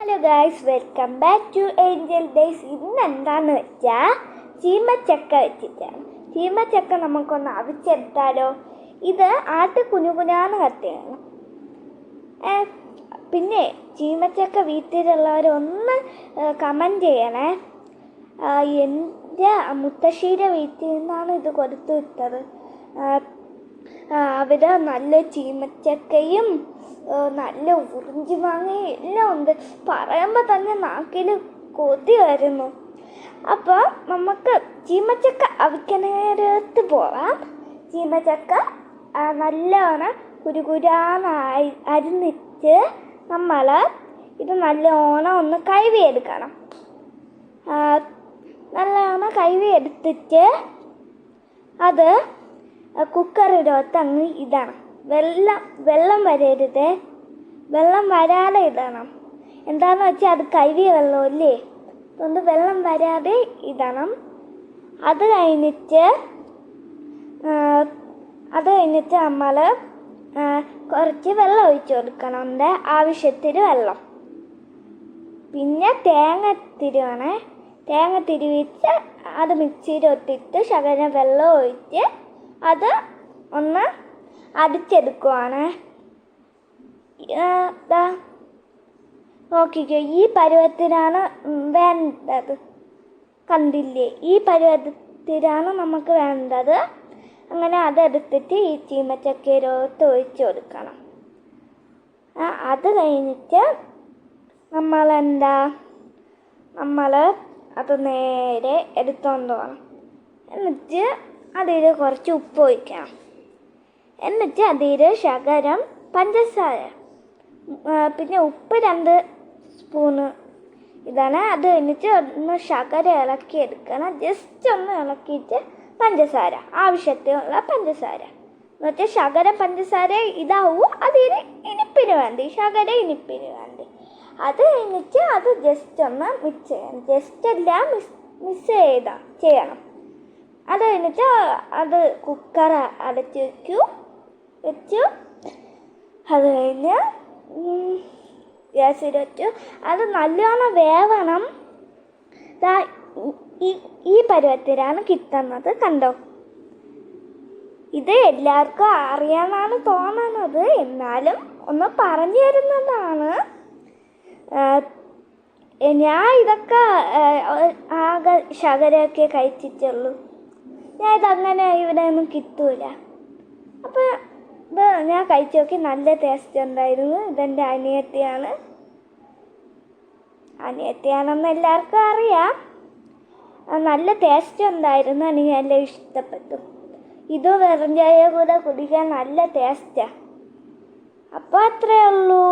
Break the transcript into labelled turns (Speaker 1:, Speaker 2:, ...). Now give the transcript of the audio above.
Speaker 1: Hello guys, welcome back to Angel Days. ഇന്ന് എന്താണെന്ന് വെച്ചാൽ ചീമച്ചക്ക വെച്ചിട്ടാണ്. ചീമച്ചക്ക നമുക്കൊന്ന് അവിച്ചെടുത്താലോ? ഇത് കുനുകുനാന്ന് കത്തിയാണ്. പിന്നെ ചീമച്ചക്ക വീട്ടിലുള്ളവരൊന്ന് കമൻറ്റ് ചെയ്യണേ. എൻ്റെ മുത്തശ്ശിയുടെ വീട്ടിൽ നിന്നാണ് ഇത് കൊടുത്തു വിട്ടത്. അവിടെ നല്ല ചീമച്ചക്കയും നല്ല ഉറിഞ്ചി മാങ്ങയും എല്ലാം ഉണ്ട്. പറയുമ്പോൾ തന്നെ നാക്കിൽ കൊതി വരുന്നു. അപ്പോൾ നമുക്ക് ചീമച്ചക്ക അവിക്കണേരത്ത് പോവാം. ചീമച്ചക്ക നല്ലോണം കുരുകുരാന്ന് അരിഞ്ഞിട്ട് നമ്മൾ ഇത് നല്ലോണം ഒന്ന് കഴുകിയെടുക്കണം. നല്ലോണം കഴുകിയെടുത്തിട്ട് അത് കുക്കറിനകത്ത് അങ്ങ് ഇടണം. വെള്ളം വരരുത്, വെള്ളം വരാതെ ഇടണം. എന്താണെന്ന് വെച്ചാൽ അത് കഴുകിയ വെള്ളമല്ലേ, അതുകൊണ്ട് വെള്ളം വരാതെ ഇടണം. അത് കഴിഞ്ഞിട്ട് നമ്മൾ കുറച്ച് വെള്ളം ഒഴിച്ചു കൊടുക്കണം, ആവശ്യത്തിന് വെള്ളം. പിന്നെ തേങ്ങ തിരുവിച്ച് അത് മിക്സിയിലിട്ടിട്ട് ശകലം വെള്ളം ഒഴിച്ച് അത് ഒന്ന് അടിച്ചെടുക്കുവാണ്. നോക്കിക്കോ, ഈ പരുവത്തിനാണ് വേണ്ടത്. കണ്ടില്ലേ, ഈ പരുവത്തിനാണ് നമുക്ക് വേണ്ടത്. അങ്ങനെ അതെടുത്തിട്ട് ഈ ചീമച്ചക്കയിലോട്ട് ഒഴിച്ചു കൊടുക്കണം. അത് കഴിഞ്ഞിട്ട് നമ്മൾ അത് നേരെ എടുത്തോണ്ട് പോകണം. എന്നിട്ട് അതിൽ കുറച്ച് ഉപ്പ് ഒഴിക്കണം. എന്നിട്ട് അതിൽ ശകലം പഞ്ചസാര, പിന്നെ ഉപ്പ് 2 സ്പൂണ് ഇതാണ്. അത് കഴിഞ്ഞിട്ട് ഒന്ന് ശകലം ഇളക്കിയെടുക്കണം. ജസ്റ്റ് ഒന്ന് ഇളക്കിയിട്ട് പഞ്ചസാര, ആവശ്യത്തിനുള്ള പഞ്ചസാര. എന്നുവെച്ചാൽ ശകലം പഞ്ചസാര ഇതാവും അതിന് ഇനിപ്പിന് വേണ്ടി, ശകലം ഇനിപ്പിന് വേണ്ടി. അത് കഴിഞ്ഞിട്ട് അത് ജസ്റ്റ് ഒന്ന് മിക്സ് ചെയ്യണം. ജസ്റ്റ് എല്ലാം മിക്സ് ചെയ്യണം. അത് കഴിഞ്ഞിട്ട് അത് കുക്കർ അടച്ച് വെച്ചു. അത് കഴിഞ്ഞ് ഗ്യാസിൽ വെച്ചു. അത് നല്ലോണം വേവണം. ഈ പരുവത്തിലാണ് കിട്ടുന്നത്. കണ്ടോ, ഇത് എല്ലാവർക്കും അറിയാമെന്നാണ് തോന്നുന്നത്, എന്നാലും ഒന്ന് പറഞ്ഞു തരുന്നതാണ്. ഞാൻ ഇതൊക്കെ ആകെ ശകലമൊക്കെ കഴിച്ചിട്ടുള്ളൂ. ഞാൻ ഇതങ്ങനെ ഇവിടെ ഒന്നും കിട്ടൂല. അപ്പോൾ ഇത് ഞാൻ കഴിച്ചു നോക്കി, നല്ല ടേസ്റ്റ് ഉണ്ടായിരുന്നു. ഇതെൻ്റെ അനിയത്തിയാണെന്ന് എല്ലാവർക്കും അറിയാം. നല്ല ടേസ്റ്റ് ഉണ്ടായിരുന്നു, എനിക്ക് നല്ല ഇഷ്ടപ്പെട്ടു. ഇത് വെറും ചായ കൂടെ കുടിക്കാൻ നല്ല ടേസ്റ്റാണ്. അപ്പോൾ അത്രയേ ഉള്ളൂ.